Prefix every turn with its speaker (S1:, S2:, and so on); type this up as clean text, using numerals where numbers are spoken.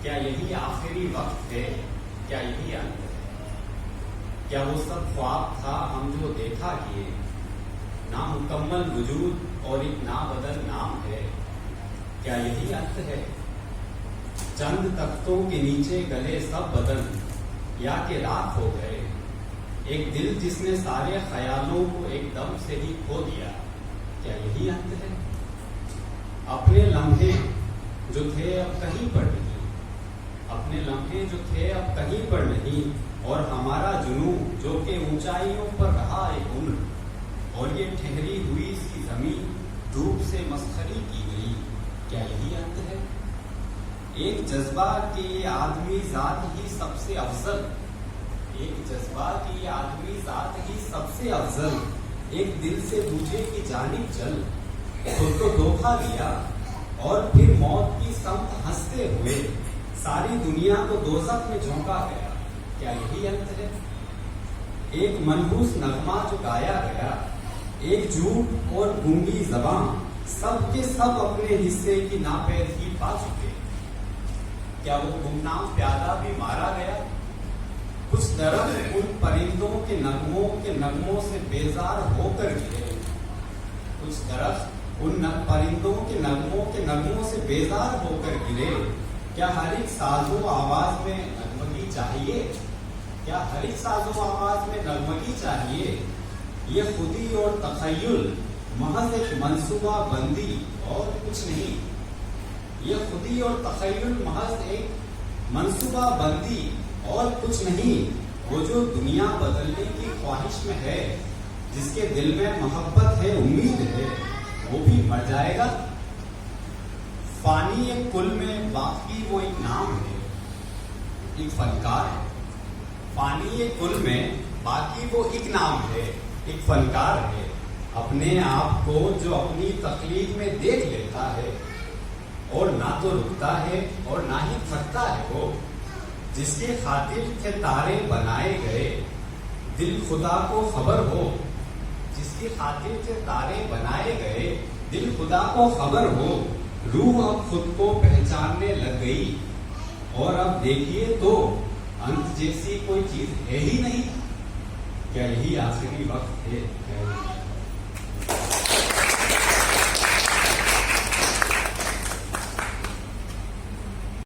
S1: کیا یہی آخری وقت ہے؟ کیا یہی انت ہے؟ کیا وہ سب خواب تھا ہم جو دیکھا کیے؟ نامکمل وجود اور ایک نابدل نام ہے، کیا یہی انت ہے؟ چند تختوں کے نیچے گلے سب بدن، یا کہ راکھ ہو گئے؟ ایک دل جس نے سارے خیالوں کو ایک دم سے ہی کھو دیا، کیا یہی انت ہے؟ اپنے لمحے جو تھے اب کہیں پر نہیں، اپنے لمحے جو تھے اب کہیں پر نہیں، اور ہمارا جنون جو کہ اونچائیوں پر رہا ایک عمر، اور یہ ٹھہری ہوئی سی زمین دھوپ سے مسخری کی گئی، کیا یہی انت ہے؟ ایک جذبہ کہ یہ آدمی ذات ہی سب سے افضل، ایک جذبہ کہ یہ آدمی ذات ہی سب سے افضل، ایک دل سے دوسرے کی جانب چل، خود کو دھوکہ دیا اور پھر موت کی سمت ہنستے ہوئے ساری دنیا کو دوزخ میں جھونکا گیا، کیا یہی انت ہے؟ ایک منحوس نغمہ جو گایا گیا، ایک جھوٹ اور گونگی زبان، سب کے سب اپنے حصے کی ناپیدگی پا چکے، کیا وہ گمنام پیادہ بھی مارا گیا؟ کچھ درخت ان پرندوں کے نغموں سے بیزار ہو کر گرے، کچھ درخت ان پرندوں کے نغموں سے بیزار ہو کر گرے، کیا ہر ایک ساز و آواز میں نغمگی چاہیے؟ کیا ہر ایک ساز و آواز میں نغمگی چاہیے؟ یہ خودی اور تخیل محض ایک منصوبہ بندی اور کچھ نہیں، یہ خودی اور تخیل محض ایک منصوبہ بندی اور کچھ نہیں، وہ جو دنیا بدلنے کی خواہش میں ہے، جس کے دل میں محبت ہے، امید ہے، وہ بھی مر جائے گا۔ فانی ایک کل میں باقی وہ ایک نام ہے، ایک فنکار ہے۔ فانی ایک کل میں باقی وہ ایک نام ہے، ایک فنکار ہے، اپنے آپ کو جو اپنی تخلیق میں دیکھ لیتا ہے، اور نہ تو رکتا ہے اور نہ ہی تھکتا ہے، وہ جس کے خاطر کے تارے بنائے گئے، دل خدا کو خبر ہو، جس کی خاطر کے تارے بنائے گئے، دل خدا کو خبر ہو، روح اب خود کو پہچاننے لگ گئی، اور اب دیکھیے تو انت جیسی کوئی چیز ہے ہی نہیں، کیا یہی آخری وقت ہے؟